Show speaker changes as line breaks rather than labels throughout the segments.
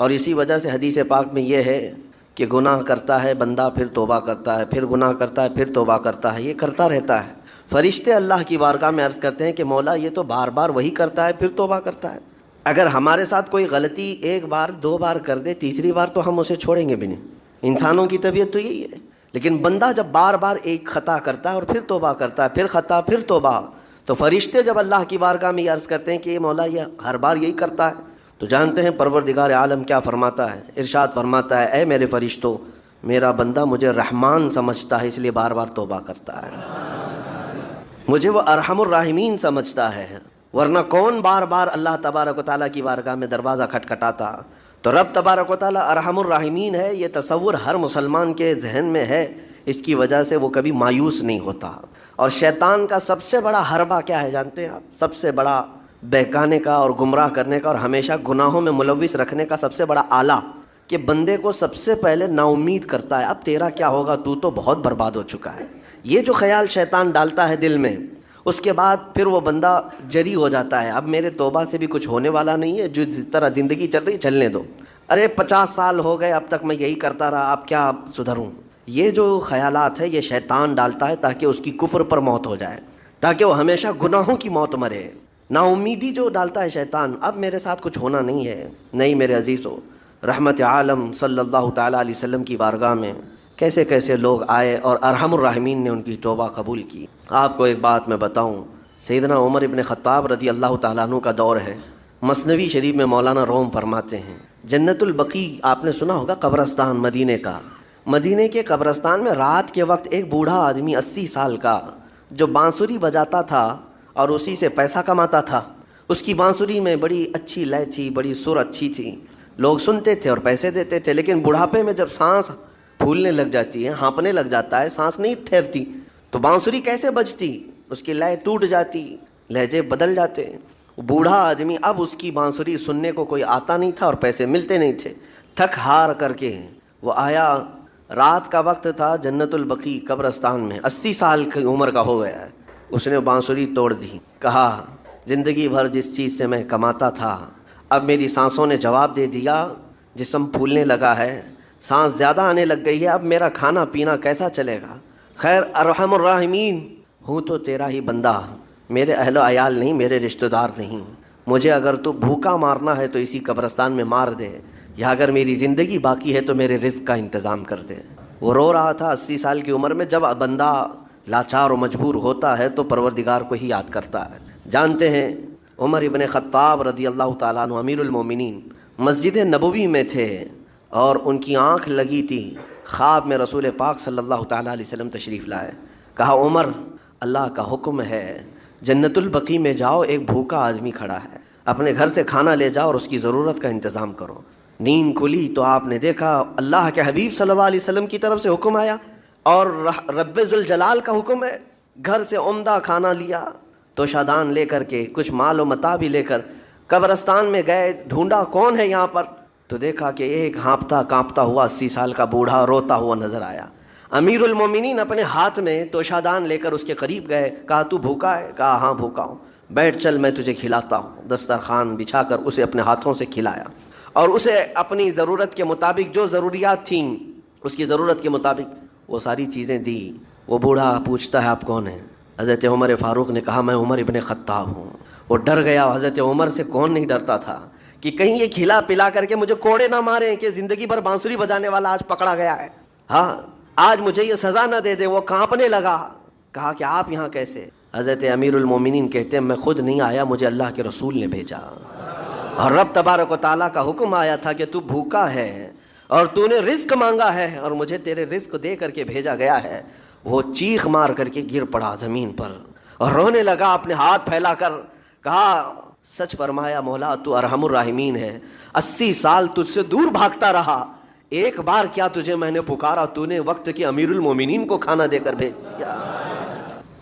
اور اسی وجہ سے حدیث پاک میں یہ ہے کہ گناہ کرتا ہے بندہ، پھر توبہ کرتا ہے، پھر گناہ کرتا ہے، پھر توبہ کرتا ہے، یہ کرتا رہتا ہے۔ فرشتے اللہ کی بارگاہ میں عرض کرتے ہیں کہ مولا یہ تو بار بار وہی کرتا ہے، پھر توبہ کرتا ہے۔ اگر ہمارے ساتھ کوئی غلطی ایک بار دو بار کر دے، تیسری بار تو ہم اسے چھوڑیں گے بھی نہیں۔ انسانوں کی طبیعت تو یہی ہے، لیکن بندہ جب بار بار ایک خطا کرتا ہے اور پھر توبہ کرتا ہے، پھر خطا پھر توبہ، تو فرشتے جب اللہ کی بارگاہ میں یہ عرض کرتے ہیں کہ مولا یہ ہر بار یہی کرتا ہے، تو جانتے ہیں پروردگار عالم کیا فرماتا ہے؟ ارشاد فرماتا ہے، اے میرے فرشتوں، میرا بندہ مجھے رحمان سمجھتا ہے اس لیے بار بار توبہ کرتا ہے، مجھے وہ ارحم الراحمین سمجھتا ہے، ورنہ کون بار بار اللہ تبارک و تعالیٰ کی بارگاہ میں دروازہ کھٹکھٹاتا؟ تو رب تبارک و تعالیٰ ارحم الراحمین ہے، یہ تصور ہر مسلمان کے ذہن میں ہے، اس کی وجہ سے وہ کبھی مایوس نہیں ہوتا۔ اور شیطان کا سب سے بڑا حربہ کیا ہے جانتے ہیں آپ؟ سب سے بڑا بہکانے کا اور گمراہ کرنے کا اور ہمیشہ گناہوں میں ملوث رکھنے کا سب سے بڑا آلہ، کہ بندے کو سب سے پہلے نا امید کرتا ہے، اب تیرا کیا ہوگا، تو بہت برباد ہو چکا ہے۔ یہ جو خیال شیطان ڈالتا ہے دل میں، اس کے بعد پھر وہ بندہ جری ہو جاتا ہے، اب میرے توبہ سے بھی کچھ ہونے والا نہیں ہے، جو جس طرح زندگی چل رہی چلنے دو، ارے 50 سال ہو گئے اب تک میں یہی کرتا رہا، اب کیا سدھروں۔ یہ جو خیالات ہے یہ شیطان ڈالتا ہے تاکہ اس کی کفر پر موت ہو جائے، تاکہ وہ ہمیشہ گناہوں کی موت مرے۔ نا امیدی جو ڈالتا ہے شیطان، اب میرے ساتھ کچھ ہونا نہیں ہے۔ نہیں میرے عزیزو، رحمت عالم صلی اللہ تعالیٰ علیہ وسلم کی بارگاہ میں کیسے کیسے لوگ آئے اور ارحم الراحمین نے ان کی توبہ قبول کی۔ آپ کو ایک بات میں بتاؤں، سیدنا عمر ابن خطاب رضی اللہ تعالیٰ عنہ کا دور ہے۔ مثنوی شریف میں مولانا روم فرماتے ہیں، جنت البقیع آپ نے سنا ہوگا، قبرستان مدینے کا، مدینے کے قبرستان میں رات کے وقت ایک بوڑھا آدمی 80 سال کا جو بانسری بجاتا تھا اور اسی سے پیسہ کماتا تھا، اس کی بانسری میں بڑی اچھی لے تھی، بڑی سر اچھی تھی، لوگ سنتے تھے اور پیسے دیتے تھے، لیکن بڑھاپے میں جب سانس پھولنے لگ جاتی ہے، ہانپنے لگ جاتا ہے، سانس نہیں ٹھہرتی، تو بانسری کیسے بجتی؟ اس کی لے ٹوٹ جاتی، لہجے بدل جاتے۔ بوڑھا آدمی، اب اس کی بانسری سننے کو کوئی آتا نہیں تھا اور پیسے ملتے نہیں تھے، تھک ہار کر کے وہ آیا، رات کا وقت تھا، جنت البقیع قبرستان میں، 80 سال کی عمر کا ہو گیا ہے، اس نے بانسری توڑ دی، کہا زندگی بھر جس چیز سے میں کماتا تھا اب میری سانسوں نے جواب دے دیا، جسم پھولنے لگا ہے، سانس زیادہ آنے لگ گئی ہے، اب میرا کھانا پینا کیسا چلے گا؟ خیر ارحم الراحمین، ہوں تو تیرا ہی بندہ، میرے اہل و عیال نہیں، میرے رشتہ دار نہیں، مجھے اگر تو بھوکا مارنا ہے تو اسی قبرستان میں مار دے، یا اگر میری زندگی باقی ہے تو میرے رزق کا انتظام کر دے۔ وہ رو رہا تھا 80 سال کی عمر میں۔ جب بندہ لاچار و مجبور ہوتا ہے تو پروردگار کو ہی یاد کرتا ہے۔ جانتے ہیں عمر ابن خطاب رضی اللہ تعالیٰ عنہ امیر المومنین مسجد نبوی میں تھے اور ان کی آنکھ لگی تھی، خواب میں رسول پاک صلی اللہ تعالیٰ علیہ وسلم تشریف لائے، کہا عمر اللہ کا حکم ہے جنت البقیع میں جاؤ، ایک بھوکا آدمی کھڑا ہے، اپنے گھر سے کھانا لے جاؤ اور اس کی ضرورت کا انتظام کرو۔ نیند کھلی تو آپ نے دیکھا اللہ کے حبیب صلی اللہ علیہ وسلم کی طرف سے حکم آیا اور رب ذوالجلال کا حکم ہے، گھر سے عمدہ کھانا لیا، توشادان لے کر کے، کچھ مال و متاع بھی لے کر قبرستان میں گئے، ڈھونڈا کون ہے یہاں پر، تو دیکھا کہ ایک ہانپتا کانپتا ہوا 80 سال کا بوڑھا روتا ہوا نظر آیا۔ امیر المومنین اپنے ہاتھ میں توشادان لے کر اس کے قریب گئے، کہا تو بھوکا ہے؟ کہا ہاں بھوکا ہوں، بیٹھ چل میں تجھے کھلاتا ہوں۔ دسترخوان بچھا کر اسے اپنے ہاتھوں سے کھلایا اور اسے اپنی ضرورت کے مطابق جو ضروریات تھیں اس کی ضرورت کے مطابق وہ ساری چیزیں دی۔ وہ بوڑھا پوچھتا ہے آپ کون ہیں؟ حضرت عمر فاروق نے کہا میں عمر ابن خطاب ہوں۔ وہ ڈر گیا، حضرت عمر سے کون نہیں ڈرتا تھا کہ کہیں یہ کھلا پلا کر کے مجھے کوڑے نہ ماریں کہ زندگی بھر بانسری بجانے والا آج پکڑا گیا ہے، ہاں آج مجھے یہ سزا نہ دے دے۔ وہ کانپنے لگا، کہا کہ آپ یہاں کیسے؟ حضرت امیر المومنین کہتے ہیں میں خود نہیں آیا، مجھے اللہ کے رسول نے بھیجا، اور رب تبارک و تعالیٰ کا حکم آیا تھا کہ تو بھوکا ہے اور تو نے رزق مانگا ہے اور مجھے تیرے رزق دے کر کے بھیجا گیا ہے۔ وہ چیخ مار کر کے گر پڑا زمین پر اور رونے لگا، اپنے ہاتھ پھیلا کر کہا سچ فرمایا مولا تو ارحم الراحمین ہے، 80 سال تجھ سے دور بھاگتا رہا، ایک بار کیا تجھے میں نے پکارا، تو نے وقت کے امیر المومنین کو کھانا دے کر بھیج دیا۔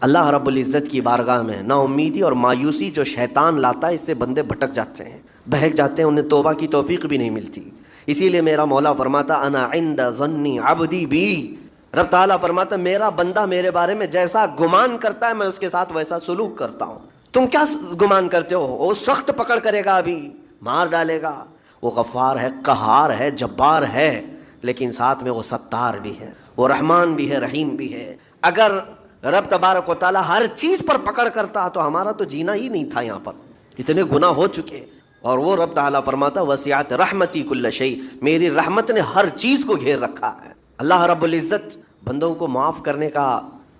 اللہ رب العزت کی بارگاہ میں نا امیدی اور مایوسی جو شیطان لاتا ہے، اس سے بندے بھٹک جاتے ہیں، بہک جاتے ہیں، انہیں توبہ کی توفیق بھی نہیں ملتی۔ اسی لیے میرا مولا فرماتا انا عند ظن عبدی بی، رب تعالیٰ فرماتا میرا بندہ میرے بارے میں جیسا گمان کرتا ہے میں اس کے ساتھ ویسا سلوک کرتا ہوں۔ تم کیا گمان کرتے ہو؟ وہ سخت پکڑ کرے گا، ابھی مار ڈالے گا، وہ غفار ہے، قہار ہے، جبار ہے، لیکن ساتھ میں وہ ستار بھی ہے، وہ رحمان بھی ہے، رحیم بھی ہے۔ اگر رب تبارک و تعالیٰ ہر چیز پر پکڑ کرتا تو ہمارا تو جینا ہی نہیں تھا، یہاں پر اتنے گناہ ہو چکے۔ اور وہ رب تعالیٰ فرماتا وسعت رحمتی کل شیء، میری رحمت نے ہر چیز کو گھیر رکھا ہے۔ اللہ رب العزت بندوں کو معاف کرنے کا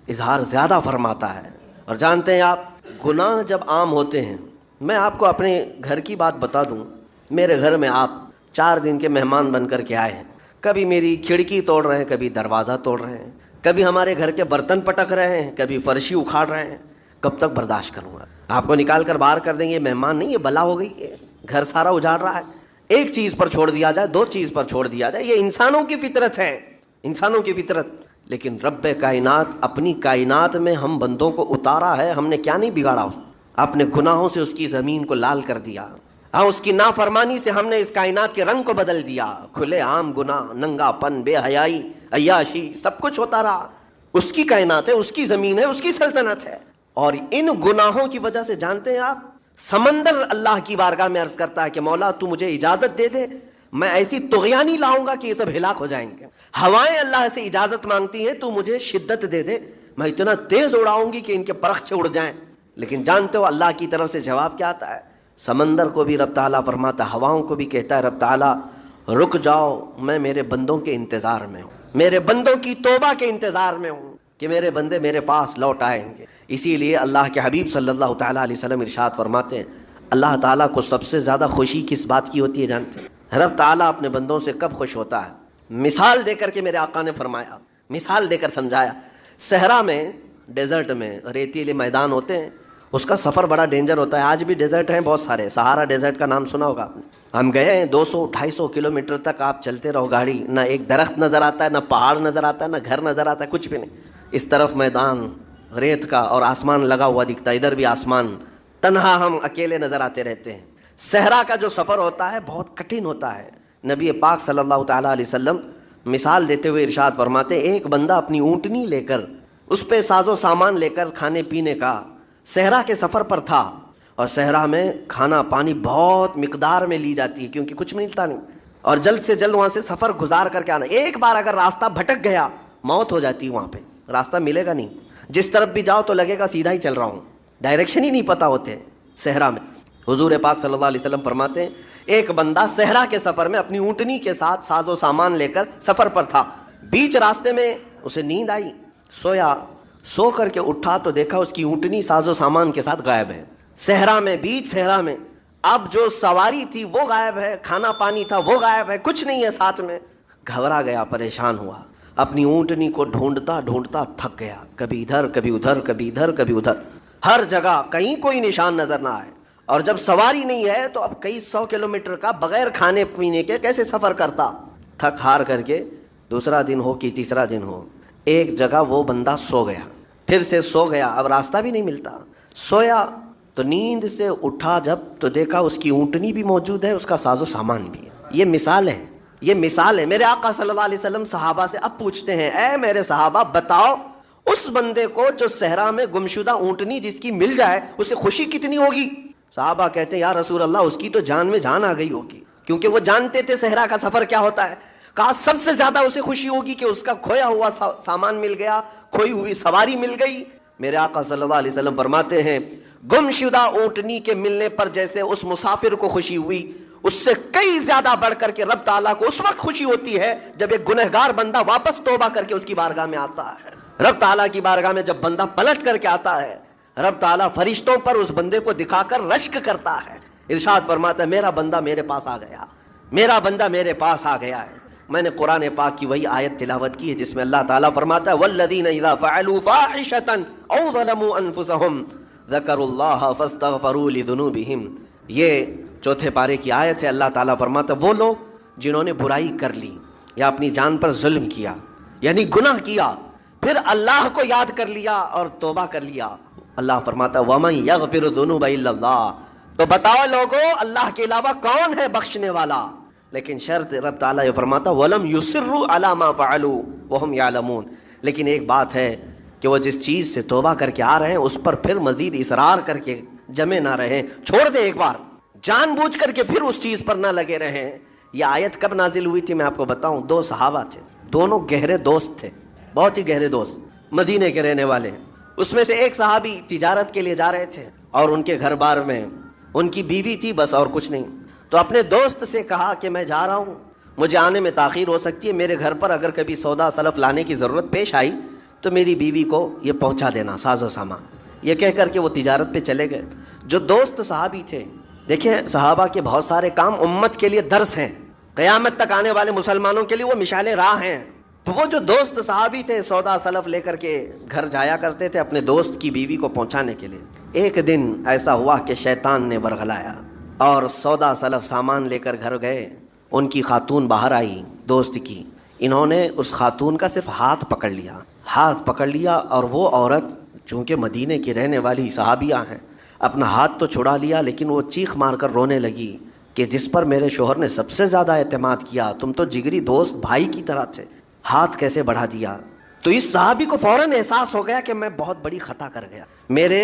اظہار زیادہ فرماتا ہے۔ اور جانتے ہیں آپ، گناہ جب عام ہوتے ہیں، میں آپ کو اپنے گھر کی بات بتا دوں، میرے گھر میں آپ 4 دن کے مہمان بن کر کے آئے ہیں، کبھی میری کھڑکی توڑ رہے ہیں، کبھی دروازہ توڑ رہے ہیں، کبھی ہمارے گھر کے برتن پٹک رہے ہیں، کبھی فرشی اکھاڑ رہے ہیں، کب تک برداشت کروں گا؟ آپ کو نکال کر باہر کر دیں گے، مہمان نہیں، یہ بلا ہو گئی ہے، گھر سارا اجاڑ رہا ہے۔ ایک چیز پر چھوڑ دیا جائے، 2 چیز پر چھوڑ دیا جائے، یہ انسانوں کی فطرت ہے، انسانوں کی فطرت۔ لیکن رب کائنات اپنی کائنات میں ہم بندوں کو اتارا ہے، ہم نے کیا نہیں بگاڑا؟ اپنے گناہوں سے اس کی زمین کو لال کر دیا، ہاں اس کی نافرمانی سے ہم نے اس کائنات کے رنگ کو بدل دیا، کھلے عام گناہ، ننگا پن، بے حیائی، عیاشی، سب کچھ ہوتا رہا۔ اس کی کائنات ہے، اس کی زمین ہے، اس کی سلطنت ہے۔ اور ان گناہوں کی وجہ سے جانتے ہیں آپ، سمندر اللہ کی بارگاہ میں عرض کرتا ہے کہ مولا تو مجھے اجازت دے دے، میں ایسی طغیانی لاؤں گا کہ یہ سب ہلاک ہو جائیں گے۔ ہوائیں اللہ سے اجازت مانگتی ہیں، تو مجھے شدت دے دے، میں اتنا تیز اڑاؤں گی کہ ان کے پرخچے اڑ جائیں۔ لیکن جانتے ہو اللہ کی طرف سے جواب کیا آتا ہے؟ سمندر کو بھی رب تعالیٰ فرماتا، ہواؤں کو بھی کہتا ہے رب تعالیٰ رک جاؤ، میں میرے بندوں کے انتظار میں ہوں، میرے بندوں کی توبہ کے انتظار میں ہوں کہ میرے بندے میرے پاس لوٹ آئیں گے۔ اسی لیے اللہ کے حبیب صلی اللہ تعالیٰ علیہ وسلم ارشاد فرماتے ہیں، اللہ تعالیٰ کو سب سے زیادہ خوشی کس بات کی ہوتی ہے جانتے ہیں؟ رب تعالیٰ اپنے بندوں سے کب خوش ہوتا ہے؟ مثال دے کر کے میرے آقا نے فرمایا، مثال دے کر سمجھایا۔ صحرا میں، ڈیزرٹ میں ریتیلے میدان ہوتے ہیں، اس کا سفر بڑا ڈینجر ہوتا ہے۔ آج بھی ڈیزرٹ ہیں بہت سارے، سہارا ڈیزرٹ کا نام سنا ہوگا آپ نے۔ ہم گئے ہیں 200-250 کلومیٹر تک آپ چلتے رہو گاڑی، نہ ایک درخت نظر آتا ہے، نہ پہاڑ نظر آتا ہے، نہ گھر نظر آتا ہے، کچھ بھی نہیں۔ اس طرف میدان ریت کا اور آسمان لگا ہوا دکھتا ہے، ادھر بھی آسمان، تنہا ہم اکیلے نظر آتے رہتے ہیں۔ صحرا کا جو سفر ہوتا ہے بہت کٹھن ہوتا ہے۔ نبی پاک صلی اللہ تعالیٰ علیہ وسلم مثال دیتے ہوئے ارشاد فرماتے، ایک بندہ اپنی اونٹنی لے کر، اس پہ ساز و سامان لے کر کھانے پینے کا صحرا کے سفر پر تھا، اور صحرا میں کھانا پانی بہت مقدار میں لی جاتی ہے کیونکہ کچھ ملتا نہیں، اور جلد سے جلد وہاں سے سفر گزار کر کے آنا۔ ایک بار اگر راستہ بھٹک گیا موت ہو جاتی ہے، وہاں پہ راستہ ملے گا نہیں، جس طرف بھی جاؤ تو لگے گا سیدھا ہی چل رہا ہوں، ڈائریکشن ہی نہیں پتا ہوتے صحرا میں۔ حضور پاک صلی اللہ علیہ وسلم فرماتے ہیں، ایک بندہ صحرا کے سفر میں اپنی اونٹنی کے ساتھ ساز و سامان لے کر سفر پر تھا، بیچ راستے میں اسے نیند آئی، سویا، سو کر کے اٹھا تو دیکھا اس کی اونٹنی ساز و سامان کے ساتھ غائب ہے، صحرا میں، بیچ صحرا میں۔ اب جو سواری تھی وہ غائب ہے، کھانا پانی تھا وہ غائب ہے، کچھ نہیں ہے ساتھ میں۔ گھبرا گیا، پریشان ہوا، اپنی اونٹنی کو ڈھونڈتا ڈھونڈتا تھک گیا، کبھی ادھر کبھی ادھر، کبھی ادھر کبھی ادھر، ہر جگہ کہیں کوئی نشان نظر نہ آئے۔ اور جب سواری نہیں ہے تو اب کئی 100 کلومیٹر کا بغیر کھانے پینے کے کیسے سفر کرتا؟ تھک ہار کر کے دوسرا دن ہو کہ تیسرا دن ہو، ایک جگہ وہ بندہ سو گیا، پھر سے سو گیا، اب راستہ بھی نہیں ملتا۔ سویا تو نیند سے اٹھا جب تو دیکھا اس کی اونٹنی بھی موجود ہے، اس کا ساز و سامان بھی ہے۔ یہ مثال ہے، یہ مثال ہے۔ میرے آقا صلی اللہ علیہ وسلم صحابہ سے اب پوچھتے ہیں، اے میرے صحابہ بتاؤ، اس بندے کو جو صحرا میں گمشدہ اونٹنی جس کی مل جائے اسے خوشی کتنی ہوگی؟ صحابہ کہتے ہیں یا رسول اللہ اس کی تو جان میں جان آ گئی ہوگی، کیونکہ وہ جانتے تھے صحرا کا سفر کیا ہوتا ہے۔ کہا سب سے زیادہ اسے خوشی ہوگی کہ اس کا کھویا ہوا سامان مل گیا، کھوئی ہوئی سواری مل گئی۔ میرے آقا صلی اللہ علیہ وسلم فرماتے ہیں، گمشدہ اونٹنی کے ملنے پر جیسے اس مسافر کو خوشی ہوئی، اس سے کئی زیادہ بڑھ کر کے رب تعالیٰ کو اس وقت خوشی ہوتی ہے جب ایک گنہگار بندہ واپس توبہ کر کے اس کی بارگاہ میں آتا ہے۔ رب تعالیٰ کی بارگاہ میں جب بندہ پلٹ کر کے آتا ہے، رب تعالیٰ فرشتوں پر اس بندے کو دکھا کر رشک کرتا ہے، ارشاد فرماتا ہے میرا بندہ میرے پاس آ گیا، میرا بندہ میرے پاس آ گیا ہے۔ میں نے قرآن پاک کی وہی آیت تلاوت کی ہے جس میں اللہ تعالیٰ فرماتا ہے والذین اذا فعلوا فاحشۃ او ظلموا انفسهم ذکروا اللہ فاستغفروا لذنوبہم۔ یہ چوتھے پارے کی آیت ہے۔ اللہ تعالیٰ فرماتا ہے وہ لوگ جنہوں نے برائی کر لی یا اپنی جان پر ظلم کیا، یعنی گناہ کیا، پھر اللہ کو یاد کر لیا اور توبہ کر لیا، اللہ فرماتا ہے وَمَن يَغْفِرُ الذُّنُوبَ إِلَّا اللَّهُ، تو بتاؤ لوگوں اللہ کے علاوہ کون ہے بخشنے والا؟ لیکن شرط رب تعالیٰ یہ فرماتا وَلَمْ يُصِرُّوا عَلَى مَا فَعَلُوا وَهُمْ يَعْلَمُونَ، لیکن ایک بات ہے کہ وہ جس چیز سے توبہ کر کے آ رہے ہیں اس پر پھر مزید اصرار کر کے جمے نہ رہیں، چھوڑ دیں ایک بار، جان بوجھ کر کے پھر اس چیز پر نہ لگے رہیں۔ یہ آیت کب نازل ہوئی تھی میں آپ کو بتاؤں، دو صحابہ تھے، دونوں گہرے دوست تھے، بہت ہی گہرے دوست، مدینے کے رہنے والے۔ اس میں سے ایک صحابی تجارت کے لیے جا رہے تھے اور ان کے گھر بار میں ان کی بیوی تھی بس، اور کچھ نہیں۔ تو اپنے دوست سے کہا کہ میں جا رہا ہوں، مجھے آنے میں تاخیر ہو سکتی ہے، میرے گھر پر اگر کبھی سودا سلف لانے کی ضرورت پیش آئی تو میری بیوی کو یہ پہنچا دینا، ساز و سامان۔ یہ کہہ کر کے وہ تجارت پہ چلے گئے۔ جو دوست صحابی تھے، دیکھیں صحابہ کے بہت سارے کام امت کے لیے درس ہیں، قیامت تک آنے والے مسلمانوں کے لیے وہ مشعل راہ ہیں۔ تو وہ جو دوست صحابی تھے سودا سلف لے کر کے گھر جایا کرتے تھے اپنے دوست کی بیوی کو پہنچانے کے لیے۔ ایک دن ایسا ہوا کہ شیطان نے ورغلایا اور سودا سلف سامان لے کر گھر گئے۔ ان کی خاتون باہر آئی دوست کی، انہوں نے اس خاتون کا صرف ہاتھ پکڑ لیا اور وہ عورت چونکہ مدینے کی رہنے والی صحابیہ ہیں، اپنا ہاتھ تو چھڑا لیا لیکن وہ چیخ مار کر رونے لگی کہ جس پر میرے شوہر نے سب سے زیادہ اعتماد کیا، تم تو جگری دوست بھائی کی طرح تھے، ہاتھ کیسے بڑھا دیا؟ تو اس صحابی کو فوراً احساس ہو گیا کہ میں بہت بڑی خطا کر گیا، میرے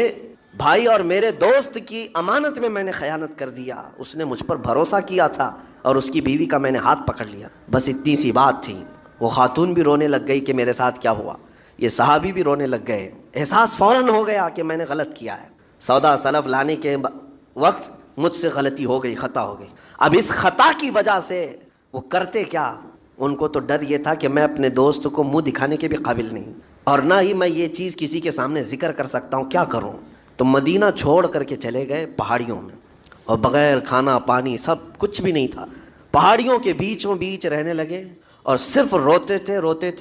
بھائی اور میرے دوست کی امانت میں نے خیانت کر دیا، اس نے مجھ پر بھروسہ کیا تھا اور اس کی بیوی کا میں نے ہاتھ پکڑ لیا، بس اتنی سی بات تھی۔ وہ خاتون بھی رونے لگ گئی کہ میرے ساتھ کیا ہوا، یہ صحابی بھی رونے لگ گئے، احساس فوراً ہو گیا کہ میں نے غلط کیا ہے، سودا سلف لانے کے وقت مجھ سے غلطی ہو گئی، خطا ہو گئی۔ اب اس خطا کی وجہ سے وہ کرتے کیا، ان کو تو ڈر یہ تھا کہ میں اپنے دوست کو منہ دکھانے کے بھی قابل نہیں، اور نہ ہی میں یہ چیز کسی کے سامنے ذکر کر سکتا ہوں، کیا کروں؟ تو مدینہ چھوڑ کر کے چلے گئے پہاڑیوں میں، اور بغیر کھانا پانی سب کچھ بھی نہیں تھا، پہاڑیوں کے بیچوں بیچ رہنے لگے اور صرف روتے تھے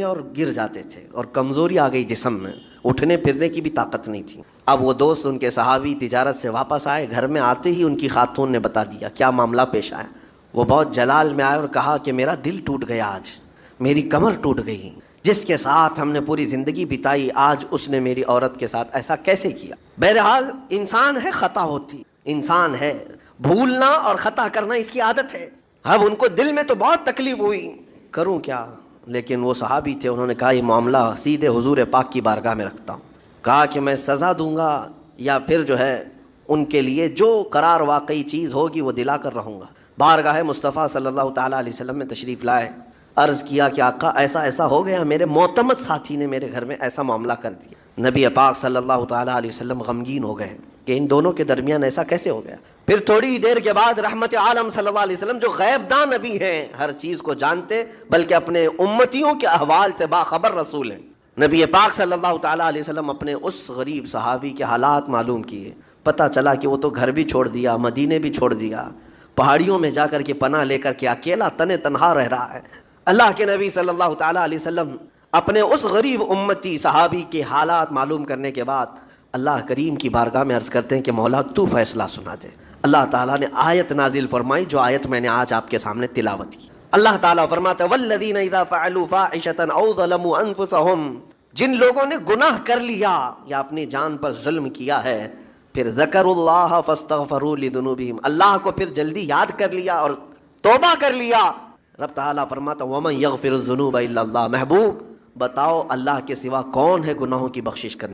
اور گر جاتے تھے، اور کمزوری آ گئی جسم میں، اٹھنے پھرنے کی بھی طاقت نہیں تھی۔ اب وہ دوست ان کے صحابی تجارت سے واپس آئے، گھر میں آتے ہی ان کی خاتون نے بتا دیا کیا معاملہ پیش آیا۔ وہ بہت جلال میں آئے اور کہا کہ میرا دل ٹوٹ گیا، آج میری کمر ٹوٹ گئی، جس کے ساتھ ہم نے پوری زندگی بتائی آج اس نے میری عورت کے ساتھ ایسا کیسے کیا؟ بہرحال انسان ہے، خطا ہوتی، انسان ہے، بھولنا اور خطا کرنا اس کی عادت ہے۔ اب ان کو دل میں تو بہت تکلیف ہوئی، کروں کیا؟ لیکن وہ صحابی تھے، انہوں نے کہا یہ معاملہ سیدھے حضور پاک کی بارگاہ میں رکھتا ہوں، کہا کہ میں سزا دوں گا یا پھر جو ہے ان کے لیے جو قرار واقعی چیز ہوگی وہ دلا کر رہوں گا۔ بارگاہ مصطفیٰ صلی اللہ تعالیٰ علیہ وسلم میں تشریف لائے، عرض کیا کہ آقا ایسا ہو گیا، میرے معتمد ساتھی نے میرے گھر میں ایسا معاملہ کر دیا۔ نبی پاک صلی اللہ تعالیٰ علیہ وسلم غمگین ہو گئے کہ ان دونوں کے درمیان ایسا کیسے ہو گیا۔ پھر تھوڑی دیر کے بعد رحمت عالم صلی اللہ علیہ وسلم جو غیب داں نبی ہیں، ہر چیز کو جانتے بلکہ اپنے امتیوں کے احوال سے باخبر رسول ہیں، نبی پاک صلی اللہ تعالیٰ علیہ وسلم اپنے اس غریب صحابی کے حالات معلوم کیے، پتہ چلا کہ وہ تو گھر بھی چھوڑ دیا، مدینے بھی چھوڑ دیا، پہاڑیوں میں جا کر کے پناہ لے کر کے اکیلا تنہا رہ رہا ہے۔ اللہ کے نبی صلی اللہ تعالیٰ علیہ وسلم اپنے اس غریب امتی صحابی کے حالات معلوم کرنے کے بعد اللہ کریم کی بارگاہ میں عرض کرتے ہیں کہ مولا تو فیصلہ سنا دے۔ اللہ تعالیٰ نے آیت نازل فرمائی، جو آیت میں نے آج آپ کے سامنے تلاوت کی۔ اللہ تعالیٰ فرماتا ہے والذین اذا فعلوا فاحشۃ او ظلموا انفسهم، جن لوگوں نے گناہ کر لیا یا اپنی جان پر ظلم کیا ہے، پھر ذکروا اللہ فاستغفروا لذنوبہم، اللہ کو پھر جلدی یاد کر لیا اور توبہ کر لیا، رب تعالیٰ فرماتا ومن یغفر الذنوب الا اللہ، محبوب بتاؤ اللہ کے سوا کون ہے گناہوں کی بخشش کرنے